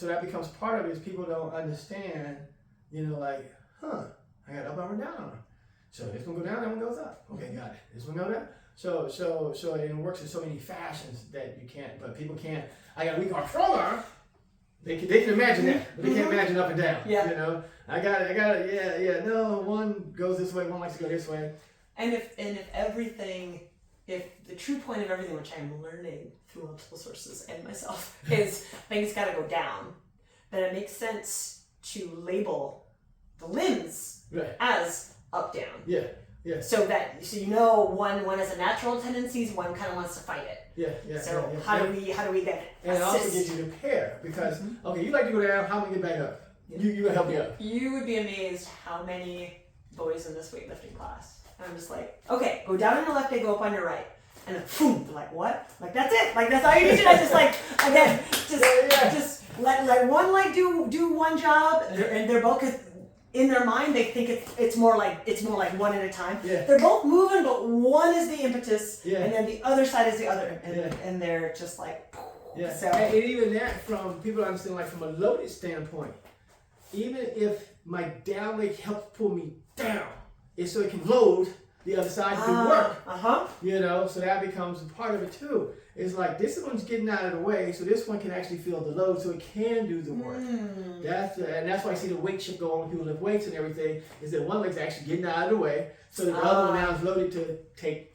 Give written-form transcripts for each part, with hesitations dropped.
So that becomes part of it is people don't understand, like, I got up arm and down arm. So this one go down, that one goes up. Okay, got it. This one go down. So it works in so many fashions that you can't, but people can't, I got a weak arm, strong arm. They can imagine that, but they can't imagine up and down. Yeah. I got it, yeah. No, one goes this way, one likes to go this way. And if the true point of everything, which I'm learning through multiple sources and myself, is things got to go down, then it makes sense to label the limbs as up down. Yeah. So one has a natural tendencies, one kind of wants to fight it. Yeah. So how do we get it? And it also gives you the pair because okay, you like to go down. How am I get back up? You gonna help me up. You would be amazed how many boys in this weightlifting class. And I'm just like, okay, go down on your left day, go up on your right. And then boom, they're like, what? Like that's it. Like that's all you need to do. Just like again, just let one leg do one job, and they're both in their mind they think it's more like one at a time. Yeah. They're both moving, but one is the impetus, and then the other side is the other, and they're just like. Yeah. So and even that from people understand like from a loaded standpoint, even if my down leg helps pull me down, it's so it can load the other side to do work. So that becomes a part of it too. It's like this one's getting out of the way, so this one can actually feel the load, so it can do the work. That's why I see the weight shift go on when people lift weights and everything. Is that one leg's actually getting out of the way, so the other one now is loaded to take.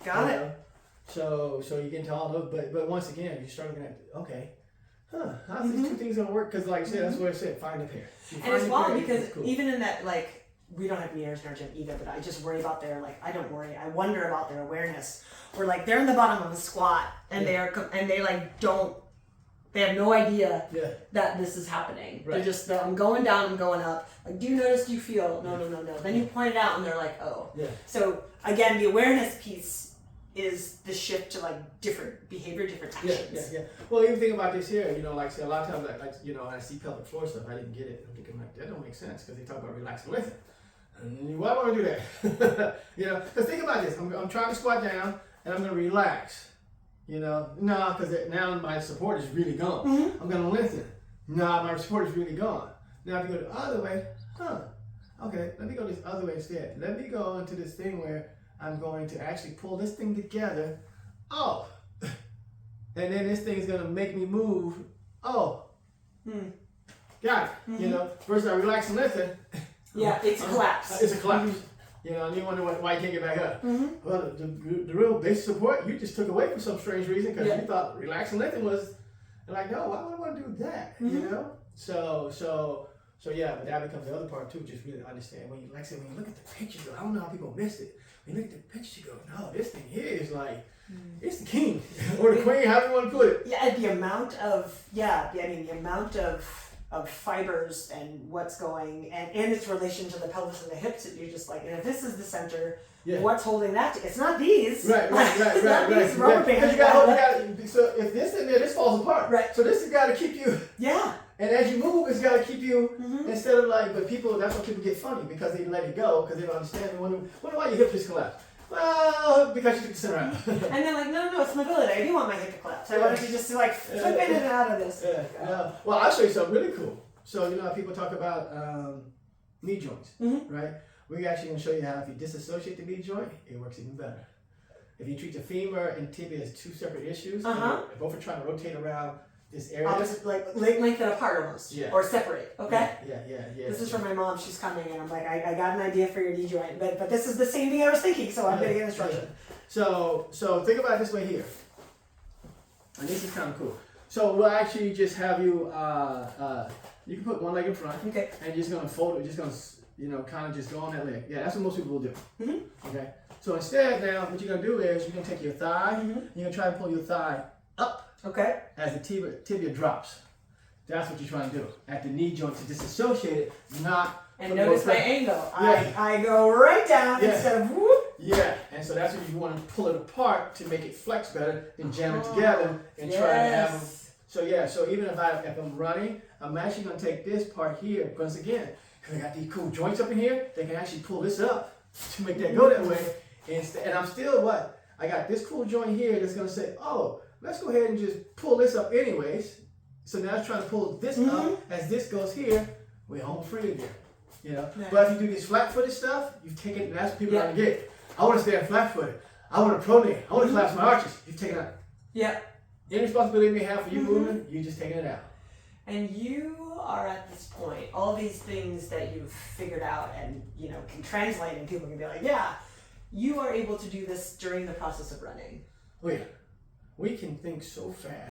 Got it. So you get into all those, but once again, you start looking at how's these two things gonna work? Because like I said, that's what I said. Find a pair. And it's wild because even in that like. We don't have meters in our gym either, but I just worry about I wonder about their awareness. Where like they're in the bottom of a squat and they have no idea that this is happening. Right. They're just, I'm going down, I'm going up. Like, do you notice, do you feel? No. Then you point it out and they're like, oh. Yeah. So again, the awareness piece is the shift to like different behavior, different actions. Yeah. Well, even think about this here, like say a lot of times I see pelvic floor stuff, I didn't get it. I'm thinking like, that don't make sense because they talk about relaxing lengthen. Why would I do that? Because think about this. I'm trying to squat down and I'm going to relax. No, because now my support is really gone. I'm going to lengthen. No, my support is really gone. Now if you go the other way, okay, let me go this other way instead. Let me go into this thing where I'm going to actually pull this thing together. Oh, and then this thing is going to make me move. Oh, got it. Versus I relax and lengthen. Yeah, it's a collapse. It's a collapse. And you wonder why you can't get back up. Well, the real basic support you just took away for some strange reason because you thought relax and lengthen was like, no, why would I want to do that? So yeah, but that becomes the other part too. Just really understand when you look at the pictures. I don't know how people missed it. When you look at the picture, you go, no, this thing here is like. It's the king or the queen, however you want to put it. Yeah, the amount of fibers and what's going and its relation to the pelvis and the hips that you're just like, and if this is the center, what's holding that? It's not these. Right. These rubber bands. You got, so if this in there, this falls apart. Right. So this has got to keep you. Yeah. And as you move, it's got to keep you instead of like. But people, that's why people get funny because they let it go because they don't understand. They wonder why your hip just collapsed. Well, because you took the center out. And they're like, no, it's mobility. I do want my hip to collapse. I want to just like flip in and out of this. Yeah. Well, I'll show you something really cool. So, how people talk about knee joints, right? We're actually going to show you how if you disassociate the knee joint, it works even better. If you treat the femur and tibia as two separate issues, both are trying to rotate around this area. Opposite, like lengthen apart almost, or separate. Okay. Yeah. This is from my mom. She's coming, and I'm like, I got an idea for your knee joint, but this is the same thing I was thinking, so I'm going to get instruction. So think about it this way here, and this is kind of cool. So we'll actually just have you. You can put one leg in front, and you're just gonna fold it. Just gonna, kind of just go on that leg. Yeah, that's what most people will do. Okay. So instead, now what you're gonna do is you're gonna take your thigh. You're gonna try and pull your thigh up. Okay. As the tibia drops. That's what you're trying to do at the knee joint to disassociate it, not. And notice my angle. I go right down instead of whoop. Yeah, and so that's what you want to pull it apart to make it flex better, then jam it together and try to have them. So even if I'm running, I'm actually going to take this part here because again, because I got these cool joints up in here, they can actually pull this up to make that go that way. And I'm still I got this cool joint here that's going to say, oh, let's go ahead and just pull this up anyways. So now it's trying to pull this Mhm. up. As this goes here, we're home free again. You know. Nice. But if you do this flat-footed stuff, you've taken. That's what people Yeah. don't get. I want to stand flat-footed. I want to pronate. I want to collapse my arches. You've taken out Yeah. any responsibility you may have for you Mhm. moving. You're just taking it out. And you are at this point, all these things that you've figured out and can translate, and people can be like, yeah, you are able to do this during the process of running. Oh yeah, we can think so fast.